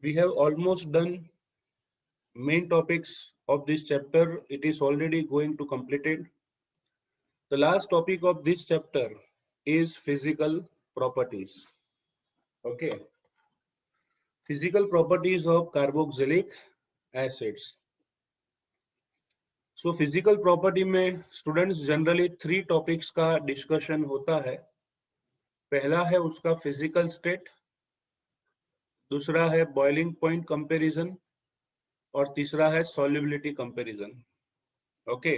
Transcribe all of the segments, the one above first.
We have almost done main topics of this chapter. It is already going to completed. The last topic of this chapter is physical properties. Okay. Physical properties of carboxylic acids. So physical property में students generally 3 topics का discussion होता है. पहला है उसका physical state, दूसरा है boiling point comparison और तीसरा है solubility comparison. Okay.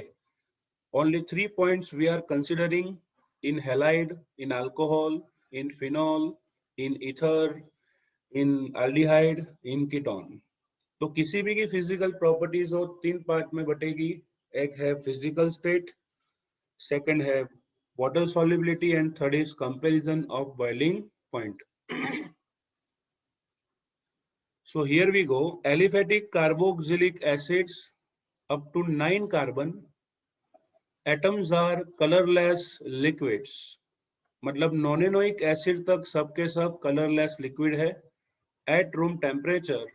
Only 3 points we are considering in halide, in alcohol, in phenol, in ether, in aldehyde, in ketone. तो किसी भी की फिजिकल प्रॉपर्टीज हो 3 पार्ट में बटेगी. एक है फिजिकल स्टेट, सेकंड है water solubility and third is comparison of boiling point. So here we go. Aliphatic carboxylic acids up to 9 carbon atoms are colorless liquids. मतलब नॉनेनोइक एसिड तक सबके सब कलरलेस लिक्विड है at room temperature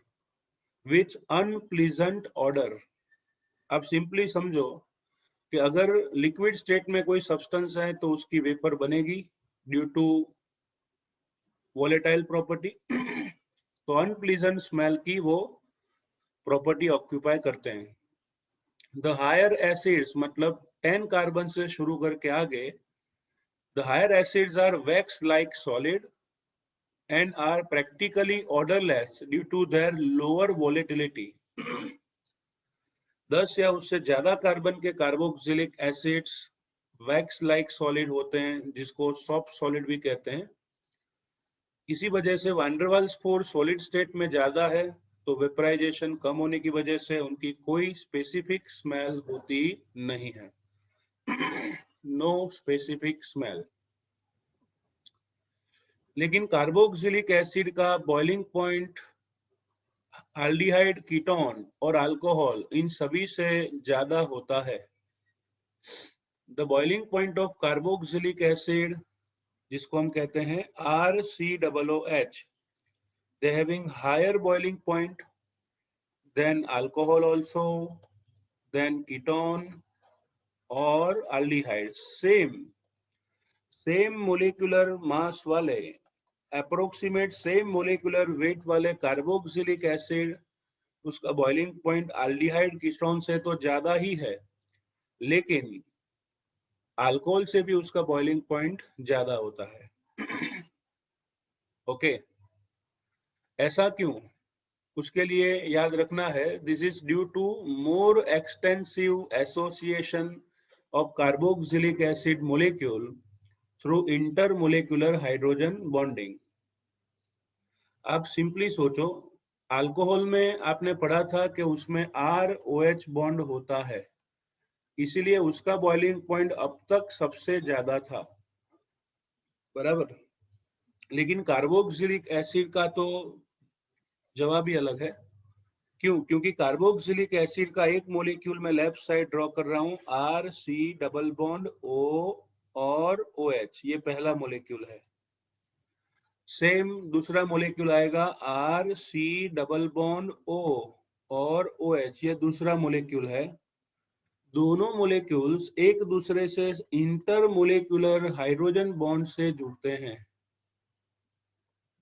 with unpleasant odor. आप simply समझो कि अगर liquid state में कोई सब्सटेंस है तो उसकी वेपर बनेगी ड्यू टू वोलेटाइल प्रॉपर्टी. तो अनप्लीजेंट स्मेल की वो प्रॉपर्टी ऑक्यूपाई करते हैं. द हायर एसिड्स मतलब 10 कार्बन से शुरू करके आगे, the higher acids are wax like solid and are practically odorless due to their lower volatility. 10 या उससे ज्यादा कार्बन के carboxylic acids wax like solid होते हैं, जिसको सॉफ्ट सॉलिड भी कहते हैं. इसी वजह से van der Waals force solid state में ज्यादा है, तो वेपराइजेशन कम होने की वजह से उनकी कोई स्पेसिफिक स्मेल होती नहीं है. No specific smell. लेकिन कार्बोक्सिलिक एसिड का बॉइलिंग पॉइंट एल्डिहाइड, कीटोन और अल्कोहल इन सभी से ज्यादा होता है. The boiling point of carboxylic acid, जिसको हम कहते हैं RCOOH, they having higher boiling point than alcohol also, than ketone और एल्डिहाइड. सेम मोलिकुलर मास वाले, अप्रोक्सीमेट सेम मोलिकुलर वेट वाले कार्बोक्सिलिक एसिड, उसका बॉइलिंग पॉइंट एल्डिहाइड कीटोन से तो ज्यादा ही है, लेकिन अल्कोहल से भी उसका बॉइलिंग पॉइंट ज्यादा होता है. ओके. ऐसा क्यों? उसके लिए याद रखना है, this is due to more extensive association of carboxylic acid molecule through intermolecular hydrogen bonding. आप सिंपली सोचो, अल्कोहल में आपने पढ़ा था कि उसमें ROH बॉन्ड होता है, इसीलिए उसका बॉइलिंग पॉइंट अब तक सबसे ज्यादा था, बराबर. लेकिन कार्बोक्सिलिक एसिड का तो जवाब ही अलग है. क्यों? क्योंकि कार्बोक्सिलिक एसिड का एक मॉलिक्यूल में लेफ्ट साइड ड्रॉ कर रहा हूं, RC डबल बॉन्ड O और OH, ये पहला मॉलिक्यूल है. सेम दूसरा मॉलिक्यूल आएगा RC डबल बॉन्ड O और OH, ये दूसरा मॉलिक्यूल है. दोनों मॉलिक्यूल्स एक दूसरे से इंटरमोलिकुलर हाइड्रोजन बॉन्ड से जुड़ते हैं.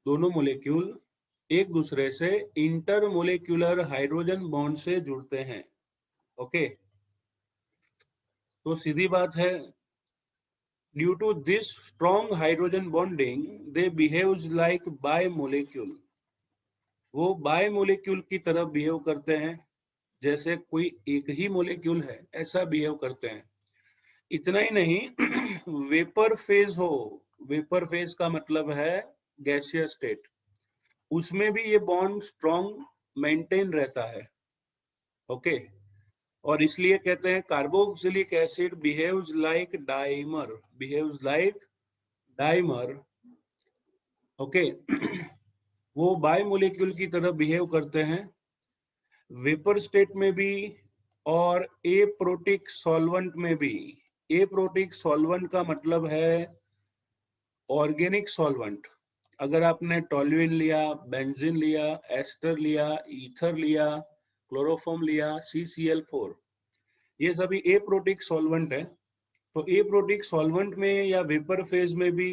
दोनों मॉलिक्यूल एक दूसरे से इंटरमोलिकुलर हाइड्रोजन बॉन्ड से जुड़ते हैं. ओके. तो सीधी बात है, due to this strong hydrogen bonding they behaves like bimolecule. वो बायमोलिक्यूल की तरह बिहेव करते हैं, जैसे कोई एक ही मॉलिक्यूल है ऐसा बिहेव करते हैं. इतना ही नहीं, वेपर फेज हो, वेपर फेज का मतलब है गैसियस स्टेट, उसमें भी ये बॉन्ड स्ट्रॉन्ग मेंटेन रहता है. ओके. और इसलिए कहते हैं carboxylic acid behaves like dimer, behaves like dimer. Okay. वो बायमोलिक्यूल की तरह बिहेव करते हैं वेपर स्टेट में भी और एप्रोटिक सॉल्वेंट में भी. एप्रोटिक सॉल्वेंट का मतलब है ऑर्गेनिक सॉल्वेंट. अगर आपने टोल्यूइन लिया, बेंजीन लिया, एस्टर लिया, ईथर लिया, क्लोरोफॉर्म लिया, CCl4, ये सभी एप्रोटिक सॉल्वेंट है। तो एप्रोटिक सॉल्वेंट में या वेपर फेज में भी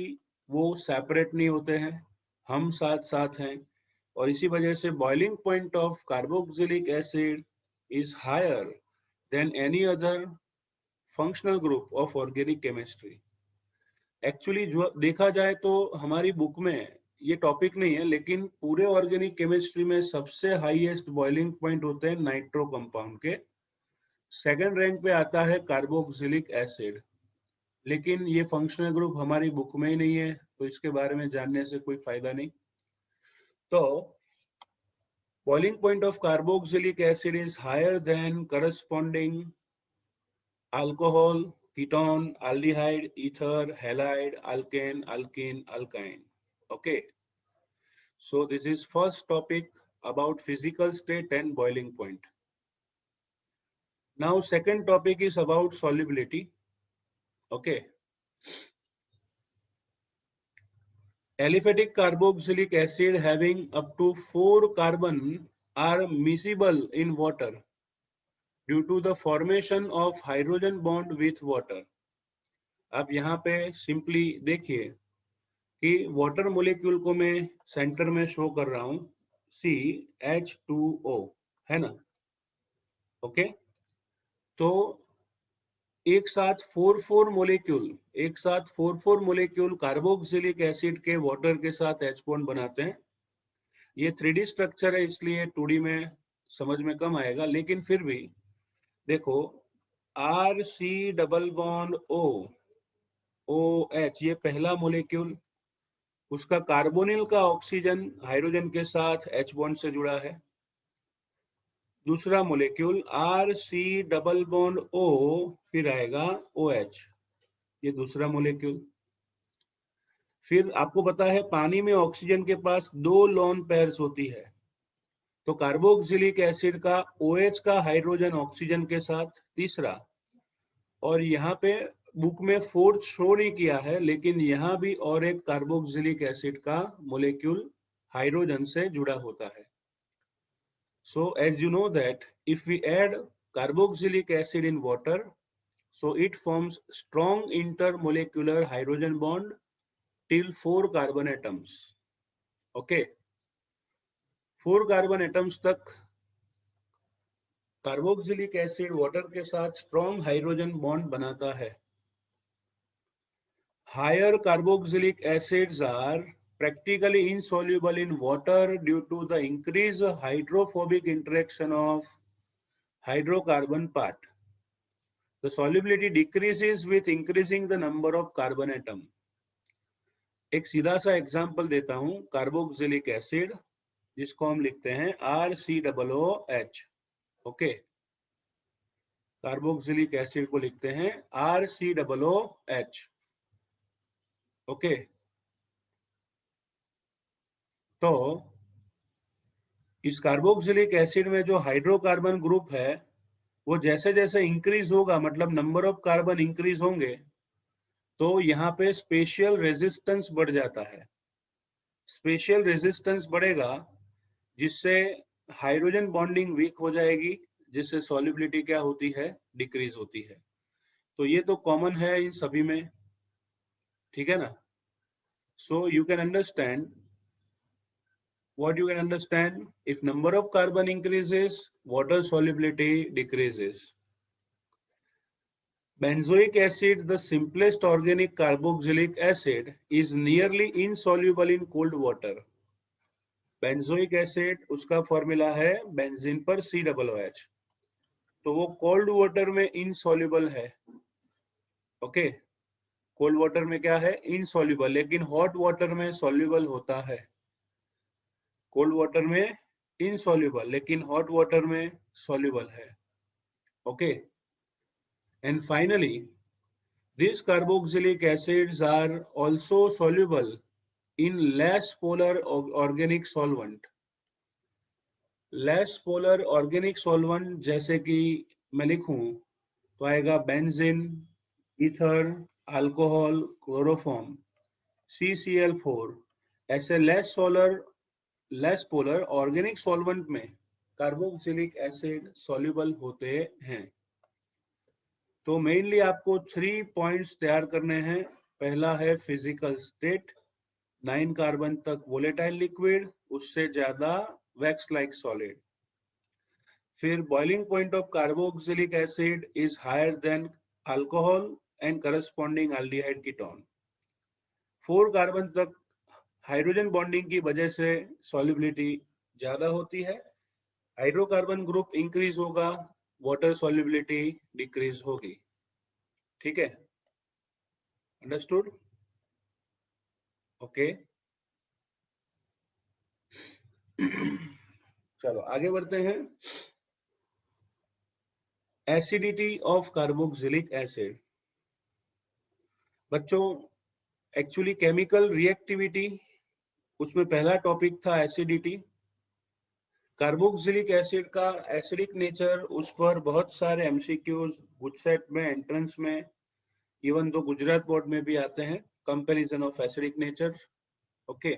वो सेपरेट नहीं होते हैं, हम साथ साथ हैं, और इसी वजह से boiling point of carboxylic acid is higher than any other functional group of organic chemistry. Actually जो देखा जाए तो हमारी बुक में ये टॉपिक नहीं है, लेकिन पूरे ऑर्गेनिक केमिस्ट्री में सबसे हाईएस्ट बॉइलिंग पॉइंट होते हैं नाइट्रो कंपाउंड के। सेकंड रैंक पे आता है कार्बोक्सिलिक एसिड, लेकिन ये फंक्शनल ग्रुप हमारी बुक में ही नहीं है, तो इसके बारे में जानने से कोई फायदा नहीं। तो boiling point of carboxylic acid is higher than corresponding alcohol, ketone, aldehyde, ether, halide, alkane, alkene, alkyne. Okay, so this is first topic about physical state and boiling point. Now second topic is about solubility. Okay, aliphatic carboxylic acid having up to 4 carbon are miscible in water due to the formation of hydrogen bond with water. अब यहाँ पे simply देखिए कि water molecule को मैं centre में show कर रहा हूं CH2O, है ना। ओके, तो एक साथ 4 मोलिक्यूल कार्बोक्सिलिक एसिड के वाटर के साथ H बॉन्ड बनाते हैं। ये 3D स्ट्रक्चर है, इसलिए 2D में समझ में कम आएगा, लेकिन फिर भी देखो RC double bond O OH, ये पहला मोलिक्यूल, उसका कार्बोनिल का ऑक्सीजन हाइड्रोजन के साथ H बॉन्ड से जुड़ा है। दूसरा molecule RC double bond O, फिर आएगा OH, ये दूसरा मोलिक्यूल। फिर आपको पता है पानी में ऑक्सीजन के पास 2 लोन पेयर्स होती है, तो कार्बोक्सिलिक एसिड का OH का हाइड्रोजन ऑक्सीजन के साथ तीसरा, और यहाँ पे बुक में फोर्थ शो नहीं किया है, लेकिन यहाँ भी और एक कार्बोक्सिलिक एसिड का मोलिक्यूल हाइड्रोजन से जुड़ा होता है। So as you know that if we add carboxylic acid in water, so it forms strong intermolecular hydrogen bond till 4 carbon atoms. Okay, 4 carbon atoms तक कार्बोक्सिलिक एसिड वाटर के साथ strong hydrogen bond बनाता है। Higher carboxylic acids are practically insoluble in water due to the increased hydrophobic interaction of hydrocarbon part. The solubility decreases with increasing the number of carbon atom. एक सीधा सा example देता हूं, carboxylic acid जिसको हम लिखते हैं RCOOH। ओके, कार्बोक्सिलिक एसिड को लिखते हैं RCOOH। ओके, तो इस कार्बोक्सिलिक एसिड में जो हाइड्रोकार्बन ग्रुप है वो जैसे जैसे इंक्रीज होगा, मतलब नंबर ऑफ कार्बन इंक्रीज होंगे, तो यहाँ पे स्पेशियल रेजिस्टेंस बढ़ जाता है। स्पेशियल रेजिस्टेंस बढ़ेगा जिससे हाइड्रोजन बॉन्डिंग वीक हो जाएगी, जिससे सॉल्युबिलिटी क्या होती है, डिक्रीज होती है। तो ये तो कॉमन है इन सभी में, ठीक है ना। So you can understand what you can understand, if number of carbon increases, water solubility decreases. Benzoic acid, the simplest organic carboxylic acid, is nearly insoluble in cold water. Benzoic acid, उसका formula है benzene पर COOH, तो वो cold water में insoluble है। Okay, cold water में क्या है, इनसॉल्युबल, लेकिन हॉट वाटर में सॉल्युबल होता है। कोल्ड वाटर में इनसॉल्युबल, लेकिन हॉट वाटर में सॉल्युबल है। Okay, and finally these carboxylic acids are also soluble in less polar organic solvent. Less polar organic solvent जैसे कि मैं लिखूं तो आएगा benzene, ether, alcohol, chloroform, CCl4, ऐसे लेस पोलर ऑर्गेनिक सॉल्वेंट में कार्बोक्सिलिक एसिड सॉल्युबल होते हैं। तो मेनली आपको 3 पॉइंट्स तैयार करने हैं। पहला है फिजिकल स्टेट, 9 कार्बन तक वोलेटाइल लिक्विड, उससे ज्यादा वैक्स लाइक सॉलिड। फिर boiling point of carboxylic acid is higher than alcohol and corresponding aldehyde ketone. 4 carbon तक हाइड्रोजन बॉन्डिंग की वजह से सॉल्युबिलिटी ज्यादा होती है, हाइड्रोकार्बन ग्रुप इंक्रीज होगा, वाटर सॉल्युबिलिटी डिक्रीज होगी। ठीक है, अंडरस्टूड? ओके। चलो आगे बढ़ते हैं। Acidity of carboxylic acid. बच्चों एक्चुअली केमिकल रिएक्टिविटी, उसमें पहला टॉपिक था एसिडिटी। कार्बोक्सिलिक एसिड का एसिडिक नेचर, उस पर बहुत सारे एमसीक्यूज गुजसेट में, एंट्रेंस में, इवन तो गुजरात बोर्ड में भी आते हैं, comparison of acidic nature. Okay,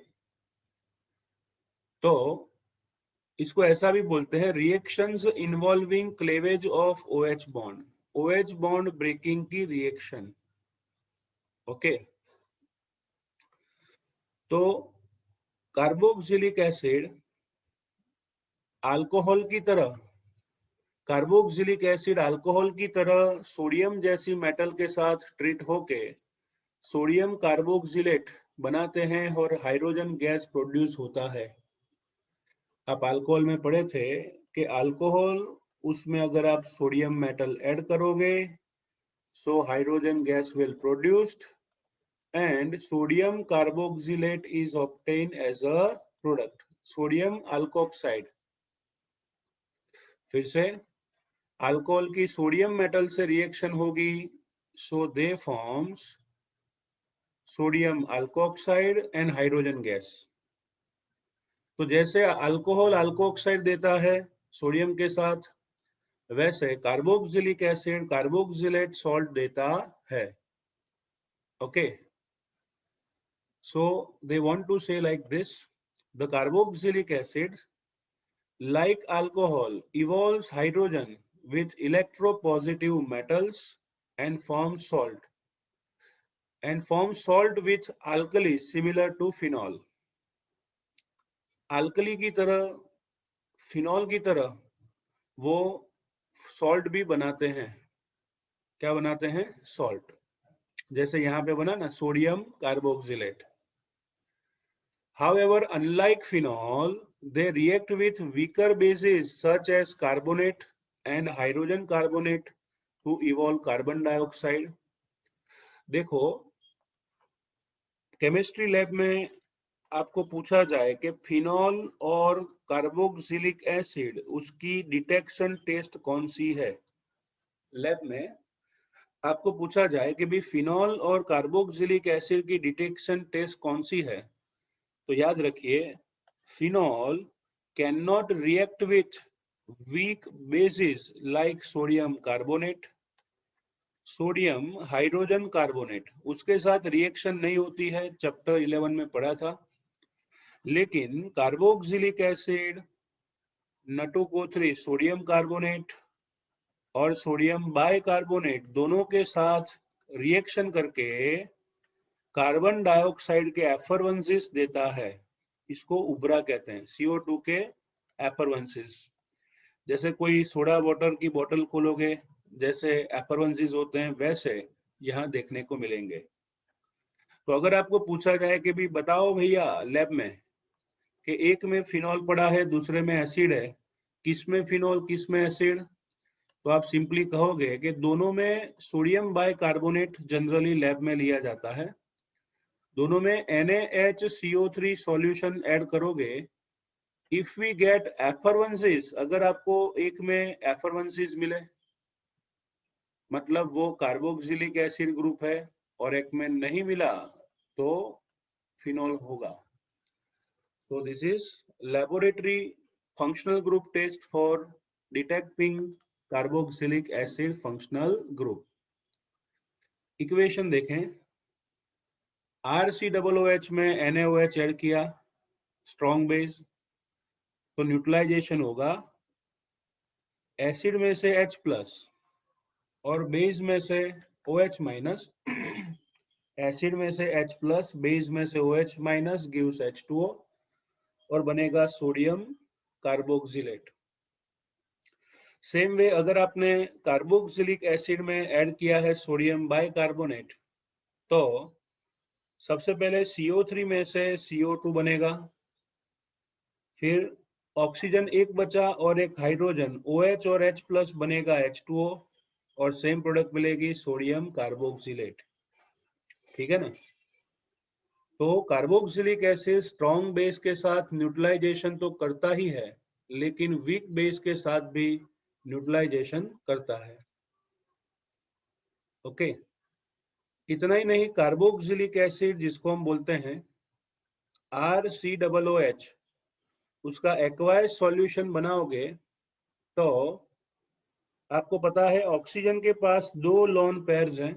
तो इसको ऐसा भी बोलते हैं reactions involving cleavage of OH bond, OH bond breaking की रिएक्शन। ओके, तो कार्बोक्सिलिक एसिड अल्कोहल की तरह, कार्बोक्सिलिक एसिड अल्कोहल की तरह सोडियम जैसी मेटल के साथ ट्रीट होके सोडियम कार्बोक्सिलेट बनाते हैं और हाइड्रोजन गैस प्रोड्यूस होता है। आप अल्कोहल में पढ़े थे कि अल्कोहल, उसमें अगर आप सोडियम मेटल ऐड करोगे so hydrogen gas will produced and sodium carboxylate is obtained as a product, sodium alkoxide. फिर से अल्कोहल की सोडियम मेटल से रिएक्शन होगी, so they forms sodium alkoxide and hydrogen gas. तो जैसे अल्कोहल अल्कोक्साइड देता है सोडियम के साथ, वैसे कार्बोक्सिलिक एसिड कार्बोक्सिलेट सॉल्ट देता है। Okay, so they want to say like this, the carboxylic acid like alcohol evolves hydrogen with electropositive metals and forms salt with alkali similar to phenol। alkali की तरह, phenol की तरह वो salt भी बनाते हैं। क्या बनाते हैं? सॉल्ट। जैसे यहाँ पे बना ना sodium carboxylate. However, unlike phenol, they react with weaker bases such as carbonate and hydrogen carbonate to evolve carbon dioxide। देखो, केमिस्ट्री लैब में आपको पूछा जाए कि फिनॉल और कार्बोक्सिलिक एसिड, उसकी डिटेक्शन टेस्ट कौन सी है। लैब में आपको पूछा जाए कि भी फिनॉल और कार्बोक्सिलिक एसिड की डिटेक्शन टेस्ट कौन सी है, तो याद रखिए phenol can not react with week basis like sodium carbonate, sodium hydrogen carbonate, उसके साथ रिएक्शन नहीं होती है, चैप्टर 11 में पढ़ा था। लेकिन carboxylic acid N2CO3 sodium carbonate और सोडियम बाइकार्बोनेट दोनों के साथ रिएक्शन करके कार्बन डाइऑक्साइड के एफरवेंसिस देता है। इसको उबरा कहते हैं, CO2 के एफरवेंसिस। जैसे कोई सोडा वाटर की बोतल खोलोगे, जैसे एफरवेंसिस होते हैं, वैसे यहाँ देखने को मिलेंगे। तो अगर आपको पूछा जाए कि भी बताओ भैया लैब में कि एक में फिनॉल पड़ा है, दूसरे में एसिड है, किसमें फिनॉल किसमें एसिड, तो आप सिंपली कहोगे कि दोनों में सोडियम बाइकार्बोनेट जनरली लैब में लिया जाता है। दोनों में NaHCO3 सॉल्यूशन ऐड करोगे, इफ वी गेट एफरवेंसिस, अगर आपको एक में एफरवेंसिस मिले मतलब वो कार्बोक्सिलिक एसिड ग्रुप है, और एक में नहीं मिला तो फिनॉल होगा। So this is laboratory functional group test for detecting carboxylic acid functional group। Equation देखें, RCOOH में NaOH ऐड किया, स्ट्रॉन्ग बेस, तो न्यूट्रलाइजेशन होगा एसिड में से H प्लस और बेस में से OH माइनस, एसिड में से H प्लस, बेस में से OH माइनस गिव्स H2O और बनेगा सोडियम कार्बोक्सिलेट। सेम वे अगर आपने कार्बोक्सिलिक एसिड में ऐड किया है सोडियम बाइकार्बोनेट, तो सबसे पहले CO3 में से CO2 बनेगा, फिर ऑक्सीजन एक बचा और एक हाइड्रोजन OH और H प्लस बनेगा H2O और सेम प्रोडक्ट मिलेगी सोडियम कार्बोक्सिलेट। ठीक है ना? तो कार्बोक्सिलिक एसिड स्ट्रॉन्ग बेस के साथ न्यूट्रलाइजेशन तो करता ही है, लेकिन वीक बेस के साथ भी न्यूट्रलाइजेशन करता है। ओके, इतना ही नहीं, कार्बोक्सिलिक एसिड जिसको हम बोलते हैं RCOOH, उसका एक्वायस सॉल्यूशन बनाओगे तो आपको पता है ऑक्सीजन के पास 2 लोन पेयर्स हैं,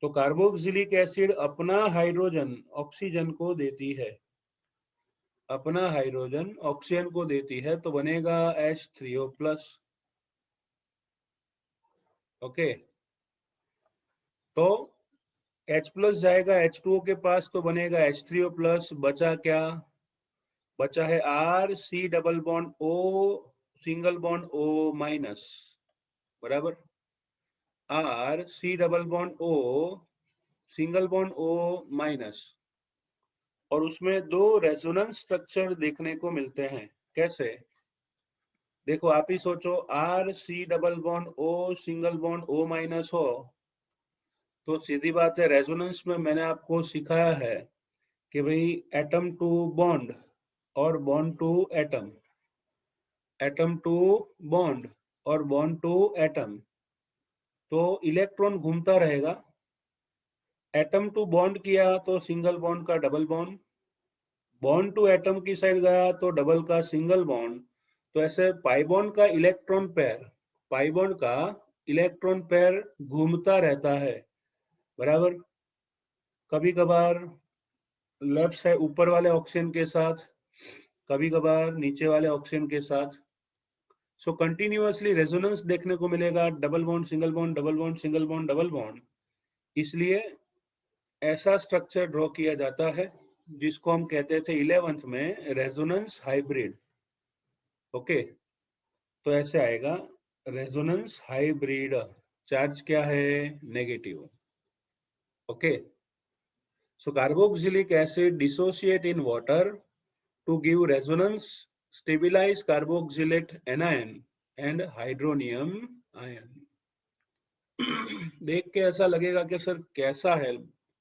तो कार्बोक्सिलिक एसिड अपना हाइड्रोजन ऑक्सीजन को देती है, अपना हाइड्रोजन ऑक्सीजन को देती है, तो बनेगा H3O+। ओके, तो H प्लस जाएगा H2O के पास, तो बनेगा H3O+। बचा क्या? बचा है RC double bond O single bond O minus, बराबर, RC double bond O single bond O minus, और उसमें 2 रेजोनेंस स्ट्रक्चर देखने को मिलते हैं। कैसे? देखो, आप ही सोचो, RC double bond O single bond O minus हो तो सीधी बात है, रेजोनेंस में मैंने आपको सिखाया है कि भाई एटम टू बॉन्ड और bond to atom, atom to bond और बॉन्ड टू एटम, तो इलेक्ट्रॉन घूमता रहेगा। एटम टू बॉन्ड किया तो सिंगल बॉन्ड का double bond, bond to atom की साइड गया तो डबल का सिंगल बॉन्ड, तो ऐसे पाई बॉन्ड का इलेक्ट्रॉन पेयर, पाई बॉन्ड का इलेक्ट्रॉन पेयर घूमता रहता है, बराबर। कभी कभार लेफ्ट साइड ऊपर वाले ऑक्सीजन के साथ, कभी कभार नीचे वाले ऑक्सीजन के साथ। सो कंटिन्यूअसली रेजोनेंस देखने को मिलेगा, double bond single bond, double bond single bond, double bond. इसलिए ऐसा स्ट्रक्चर ड्रॉ किया जाता है जिसको हम कहते थे 11th में रेजोनेंस हाइब्रिड। ओके, तो ऐसे आएगा रेजोनेंस हाइब्रिड, चार्ज क्या है? Negative. Okay, so carboxylic acid dissociate in water to give resonance, stabilize carboxylate anion and hydronium ion। देख के ऐसा लगेगा कि सर कैसा है,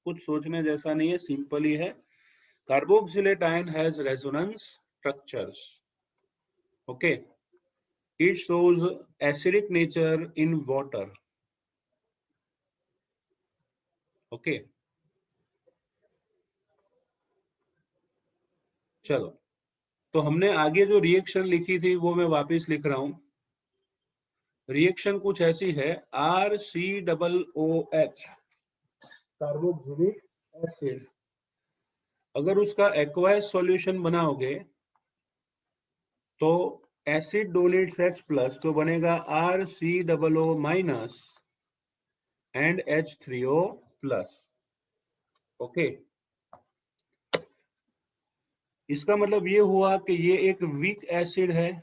कुछ सोचने जैसा नहीं है, सिंपल ही है। Carboxylate ion has resonance structures. Okay, it shows acidic nature in water. Okay, चलो, तो हमने आगे जो रिएक्शन लिखी थी वो मैं वापस लिख रहा हूं। रिएक्शन कुछ ऐसी है, RCOOH कार्बोक्सिलिक एसिड, अगर उसका एक्वायस सॉल्यूशन बनाओगे तो एसिड डोनेट्स H प्लस, तो बनेगा RCOO minus and H3O plus. Okay, इसका मतलब ये हुआ कि ये एक वीक एसिड है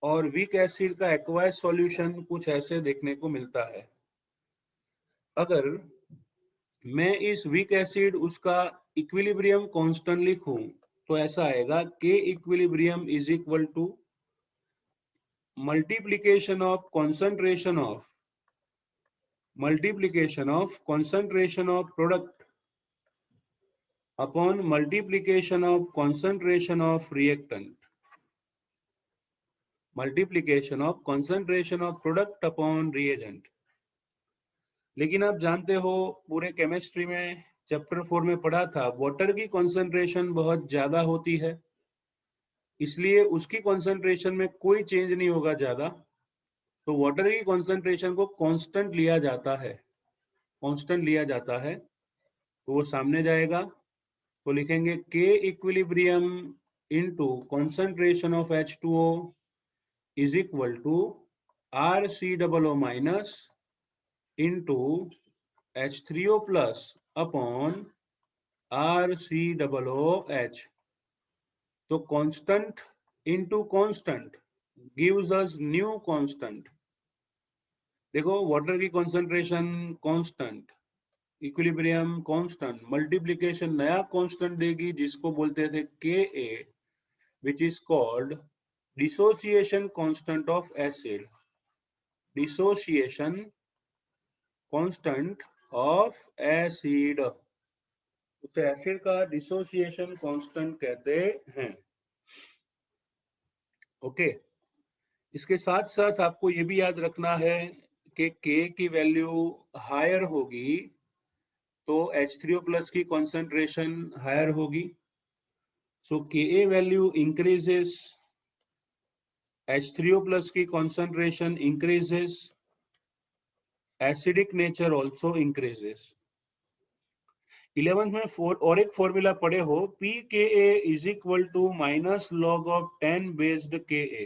और वीक एसिड का एक्वायस सॉल्यूशन कुछ ऐसे देखने को मिलता है। अगर मैं इस वीक एसिड उसका इक्विलिब्रियम कांस्टेंट लिखूं तो ऐसा आएगा K equilibrium is equal to multiplication of concentration of product upon multiplication of concentration of reactant, multiplication of concentration of product upon reagent। लेकिन आप जानते हो पूरे केमिस्ट्री में चैप्टर 4 में पढ़ा था, वाटर की कॉन्सेंट्रेशन बहुत ज्यादा होती है, इसलिए उसकी कॉन्सेंट्रेशन में कोई चेंज नहीं होगा ज्यादा, तो वाटर की कॉन्सेंट्रेशन को कांस्टेंट लिया जाता है, कांस्टेंट लिया जाता है। तो वो सामने जाएगा, तो लिखेंगे K equilibrium into concentration of H2O is equal to RCOO minus into H3O plus upon RCOOH। तो constant into constant gives us new constant. देखो वाटर की concentration constant, equilibrium constant, multiplication नया कांस्टेंट देगी जिसको बोलते थे Ka, which is called dissociation constant of acid, dissociation constant of acid, उसे acid का डिसोसिएशन कांस्टेंट कहते हैं। ओके, इसके साथ साथ आपको ये भी याद रखना है कि K की वैल्यू हायर होगी तो H3O प्लस की कॉन्सेंट्रेशन हायर होगी। So Ka value increases, H3O plus की concentration increases, acidic nature also increases. 11th में और एक फॉर्मूला पढ़े हो, pKa is equal to minus log of 10 based Ka।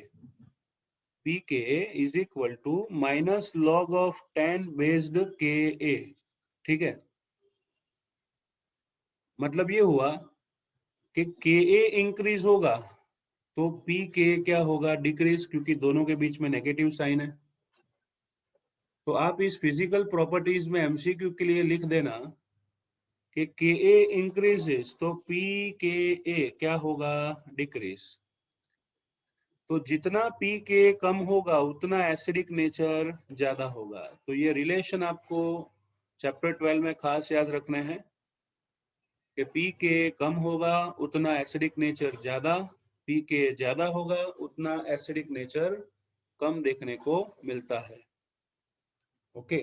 pKa is equal to minus log of 10 based Ka। ठीक है, मतलब ये हुआ कि Ka इंक्रीज होगा तो pK क्या होगा, डिक्रीज, क्योंकि दोनों के बीच में नेगेटिव साइन है। तो आप इस फिजिकल प्रॉपर्टीज में एमसीक्यू के लिए लिख देना कि Ka इंक्रीजेस तो pKa क्या होगा, डिक्रीज। तो जितना pK कम होगा उतना एसिडिक नेचर ज्यादा होगा। तो ये रिलेशन आपको चैप्टर 12 में खास याद रखने हैं कि pK कम होगा उतना एसिडिक नेचर ज्यादा, pK ज्यादा होगा उतना एसिडिक नेचर कम देखने को मिलता है। ओके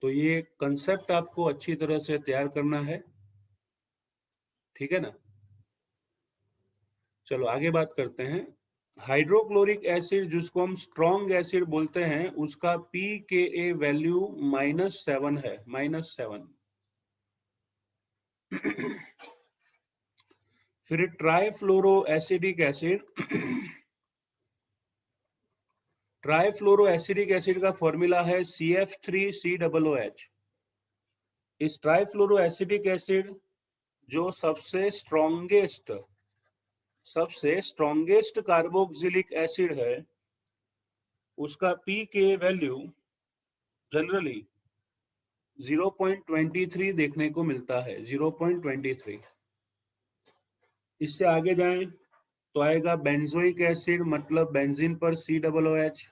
तो ये कंसेप्ट आपको अच्छी तरह से तैयार करना है, ठीक है ना। चलो आगे बात करते हैं। हाइड्रोक्लोरिक एसिड जिसको हम स्ट्रॉन्ग एसिड बोलते हैं उसका pKa वैल्यू -7 है, -7। फिर trifluoro acidic acid, trifluoro acidic acid का फॉर्मूला है CF3COOH। इस ट्राइफ्लोरो एसिडिक एसिड जो सबसे स्ट्रॉन्गेस्ट कार्बोक्सिलिक एसिड है उसका pK वैल्यू जनरली 0.23 देखने को मिलता है, 0.23। इससे आगे जाएं तो आएगा बेंजोइक एसिड, मतलब बेंजीन पर COOH,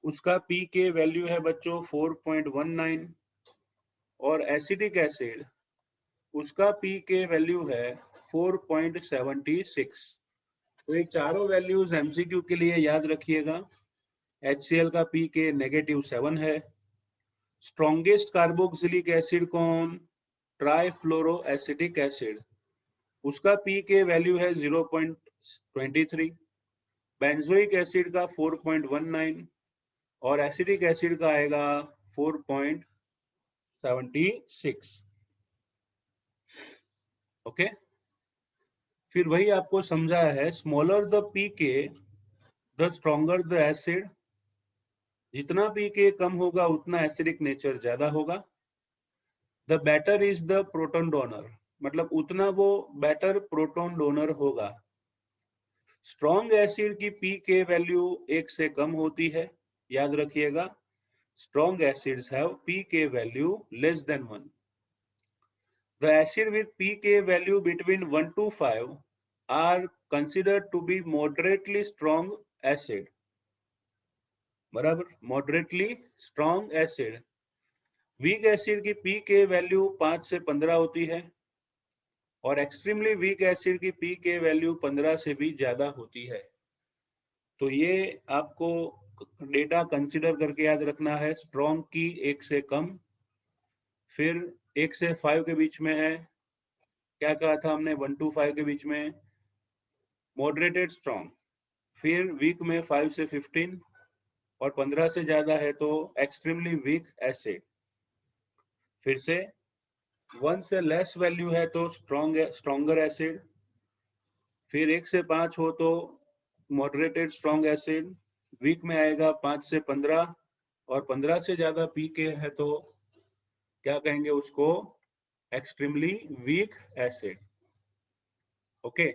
उसका pK वैल्यू है बच्चों 4.19। और एसिडिक एसिड उसका pK वैल्यू है 4.76। तो ये चारों वैल्यूज एमसीक्यू के लिए याद रखिएगा। HCl का pK -7 है। स्ट्रॉन्गेस्ट कार्बोक्सिलिक एसिड कौन, ट्राइफ्लोरो एसिडिक एसिड, उसका pK वैल्यू है 0.23। बेंजोइक एसिड का 4.19 और एसिडिक एसिड का आएगा 4.76। ओके, फिर वही आपको समझाया है, smaller the pK the stronger the acid. जितना pK कम होगा उतना एसिडिक नेचर ज्यादा होगा। The better is the proton donor, मतलब उतना वो बेटर प्रोटॉन डोनर होगा। स्ट्रॉन्ग एसिड की pK वैल्यू 1 से कम होती है, याद रखिएगा। Strong acids have pK value less than 1। The acid with pK value between 1 to 5 are considered to be moderately strong acid। बराबर, moderately strong acid। Weak acid की pK value 5 से 15 होती है और एक्सट्रीमली वीक एसिड की pK value 15 से भी ज्यादा होती है। तो ये आपको डेटा कंसिडर करके याद रखना है। स्ट्रॉन्ग की 1 से कम, फिर 1 से 5 के बीच में है, क्या कहा था हमने, 1 to 5 के बीच में मॉडरेटेड स्ट्रॉन्ग, फिर वीक में 5 से 15 और 15 से ज्यादा है तो एक्सट्रीमली वीक एसिड। फिर से 1 से लेस वैल्यू है तो स्ट्रॉन्गर एसिड, फिर 1 से 5 हो तो मॉडरेटेड स्ट्रॉन्ग एसिड, वीक में आएगा 5 से 15 और 15 से ज्यादा पीके है तो क्या कहेंगे उसको, एक्सट्रीमली वीक एसिड। ओके,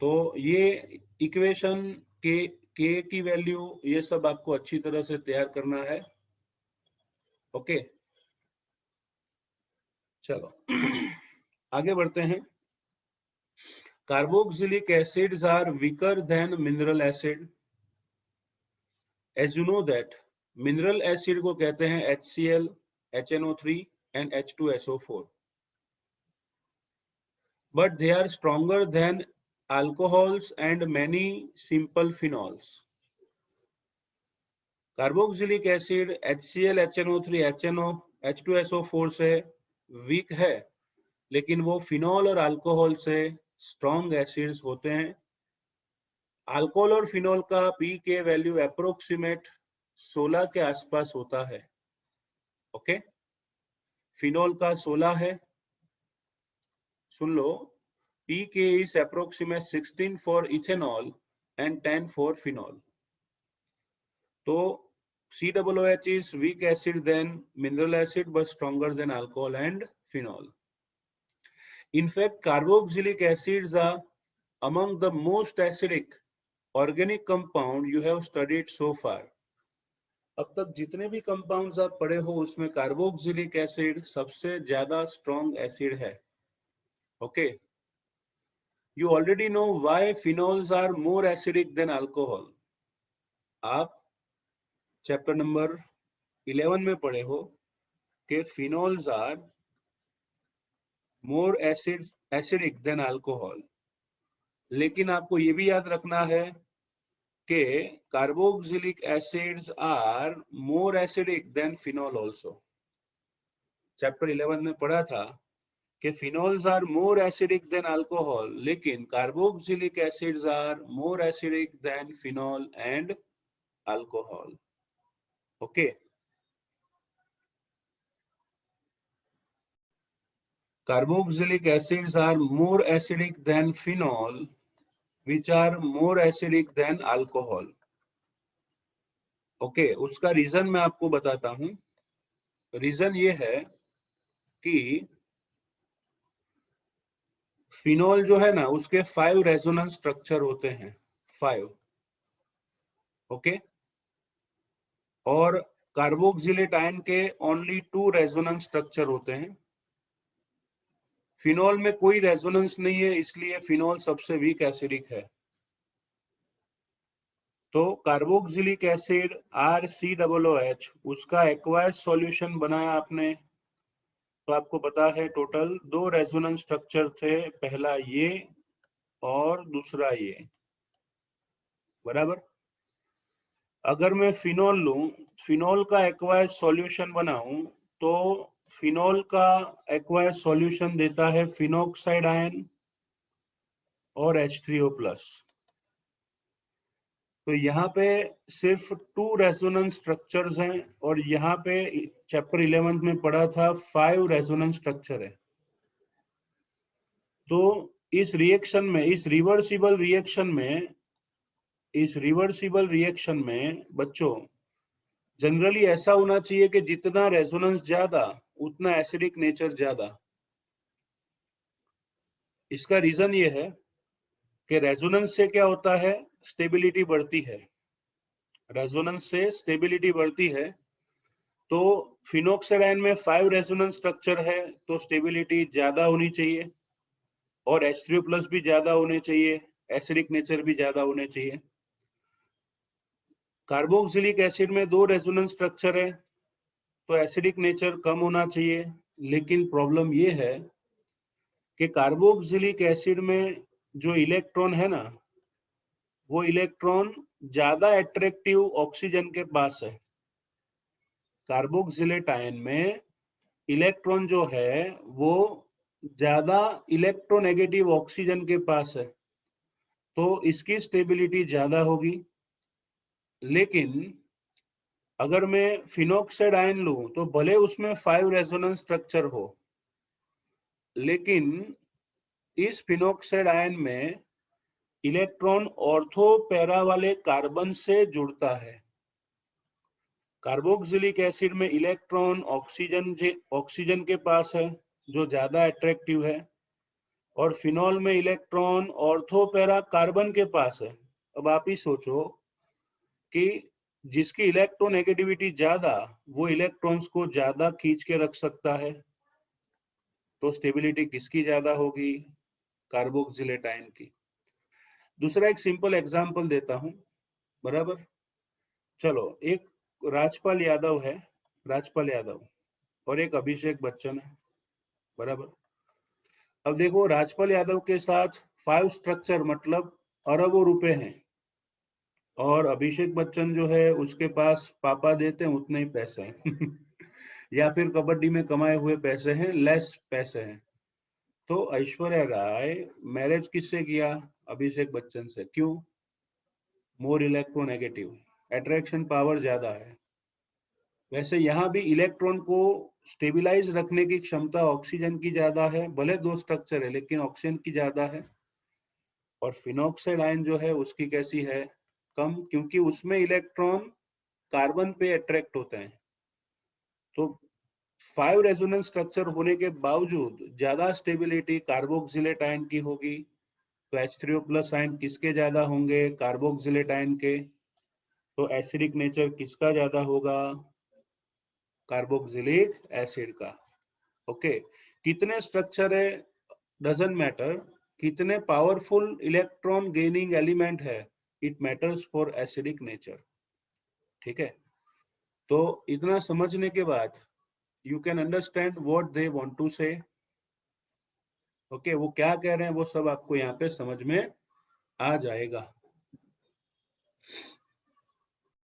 तो ये इक्वेशन के की वैल्यू ये सब आपको अच्छी तरह से तैयार करना है। ओके, चलो आगे बढ़ते हैं। Carboxylic acids are weaker than mineral acid. As you know that mineral acid को कहते हैं HCl, HNO3 and H2SO4, but they are stronger than alcohols and many simple phenols. Carboxylic acid HCl, HNO3, HNO, H2SO4 से week है, लेकिन वो phenol और alcohol से strong acids होते हैं। अल्कोहल और फिनॉल का पीके वैल्यू अप्रोक्सीमेट 16 के आसपास होता है। ओके, फिनॉल का 16 है, सुन लो, pK is approximate 16 for ethanol and 10 for phenol. तो COOH is weak acid than mineral acid but stronger than alcohol and phenol. In fact, carboxylic acids are among the most acidic organic compound you have studied so far. अब तक जितने भी compounds आप पढ़े हो उसमें carboxylic acid सबसे ज्यादा स्ट्रॉन्ग एसिड है। Okay, you already know why phenols are more acidic than alcohol. आप चैप्टर नंबर 11 में पढ़े हो कि phenols are more acidic than alcohol, लेकिन आपको ये भी याद रखना है कि carboxylic acids are more acidic than phenol also. Chapter 11 में पढ़ा था कि phenols are more acidic than alcohol, लेकिन carboxylic acids are more acidic than phenol and alcohol. Okay, carboxylic acids are more acidic than phenol, which are more acidic than alcohol. Okay, उसका reason मैं आपको बताता हूं। Reason ये है कि phenol जो है ना उसके 5 रेजोनेंस स्ट्रक्चर होते हैं, 5। ओके, और कार्बोक्सिलेट आयन के ओनली 2 रेजोनेंस स्ट्रक्चर होते हैं। फिनॉल में कोई रेजोनेंस नहीं है, इसलिए फिनॉल सबसे वीक एसिडिक है। तो कार्बोक्सिलिक एसिड RCOOH, उसका एक्वायर्ड सॉल्यूशन बनाया आपने तो आपको पता है टोटल 2 रेजोनेंस स्ट्रक्चर थे, पहला ये और दूसरा ये, बराबर। अगर मैं फिनॉल लूं, फिनॉल का एक्वायर्ड सॉल्यूशन बनाऊं तो फिनॉल का एक्वायर्ड सॉल्यूशन देता है फिनॉक्साइड आयन और H3O+। तो यहाँ पे सिर्फ 2 रेजोनेंस स्ट्रक्चर्स हैं और यहाँ पे चैप्टर 11 में पढ़ा था 5 रेजोनेंस स्ट्रक्चर है। तो इस रिएक्शन में, इस रिवर्सिबल रिएक्शन में बच्चों जनरली ऐसा होना चाहिए कि जितना रेजोनेंस ज्यादा उतना एसिडिक नेचर ज्यादा। इसका रीजन ये है कि रेजोनेंस से क्या होता है, स्टेबिलिटी बढ़ती है। रेजोनेंस से स्टेबिलिटी बढ़ती है, तो फिनॉक्साइड आयन में 5 रेजोनेंस स्ट्रक्चर है तो स्टेबिलिटी ज्यादा होनी चाहिए और H3O+ भी ज्यादा होने चाहिए, एसिडिक नेचर भी ज्यादा होने चाहिए। कार्बोक्सिलिक एसिड में 2 रेजोनेंस स्ट्रक्चर है तो एसिडिक नेचर कम होना चाहिए, लेकिन प्रॉब्लम ये है कि कार्बोक्सिलिक एसिड में जो इलेक्ट्रॉन है ना, वो इलेक्ट्रॉन ज्यादा अट्रैक्टिव ऑक्सीजन के पास है। कार्बोक्सिलेट आयन में इलेक्ट्रॉन जो है वो ज्यादा इलेक्ट्रोनेगेटिव ऑक्सीजन के पास है, तो इसकी स्टेबिलिटी ज्यादा होगी। लेकिन अगर मैं फिनोक्साइड आयन लूं तो भले उसमें 5 रेजोनेंस स्ट्रक्चर हो, लेकिन इस फिनोक्साइड आयन में इलेक्ट्रॉन ऑर्थो पैरा वाले कार्बन से जुड़ता है। कार्बोक्सिलिक एसिड में इलेक्ट्रॉन ऑक्सीजन के पास है जो ज्यादा अट्रैक्टिव है, और फिनॉल में इलेक्ट्रॉन ऑर्थो पैरा कार्बन के पास है। अब आप ही सोचो कि जिसकी इलेक्ट्रोनेगेटिविटी ज्यादा, वो इलेक्ट्रॉन्स को ज्यादा खींच के रख सकता है, तो स्टेबिलिटी किसकी ज्यादा होगी? कार्बोक्सिलेट आयन की। दूसरा एक सिंपल एग्जांपल देता हूं, बराबर। चलो, एक राजपाल यादव है, राजपाल यादव, और एक अभिषेक बच्चन है, बराबर। अब देखो, राजपाल यादव के साथ 5 स्ट्रक्चर मतलब अरबों रुपए हैं, और अभिषेक बच्चन जो है उसके पास पापा देते हैं उतने ही पैसे हैं या फिर कबड्डी में कमाए हुए पैसे हैं, लेस पैसे हैं। तो ऐश्वर्या राय मैरिज किससे किया? अभिषेक बच्चन से। क्यों? मोर इलेक्ट्रोनेगेटिव, अट्रैक्शन पावर ज्यादा है। वैसे यहाँ भी इलेक्ट्रॉन को स्टेबिलाईज रखने की क्षमता ऑक्सीजन की ज्यादा है, भले 2 स्ट्रक्चर है लेकिन ऑक्सीजन की ज्यादा है। और फिनोक्साइड आयन जो है उसकी कैसी है? कम, क्योंकि उसमें इलेक्ट्रॉन कार्बन पे अट्रैक्ट होते हैं। तो 5 रेजोनेंस स्ट्रक्चर होने के बावजूद ज्यादा स्टेबिलिटी कार्बोक्सिलेट आयन की होगी। तो H3O+ आयन किसके ज्यादा होंगे? कार्बोक्सिलेट आयन के। तो एसिडिक नेचर किसका ज्यादा होगा? कार्बोक्सिलिक एसिड का। ओके, कितने स्ट्रक्चर है डजंट मैटर, कितने पावरफुल इलेक्ट्रॉन गेनिंग एलिमेंट है, it matters for acidic nature. ठीक है, तो इतना समझने के बाद you can understand what they want to say. Okay, वो क्या कह रहे हैं वो सब आपको यहाँ पे समझ में आ जाएगा।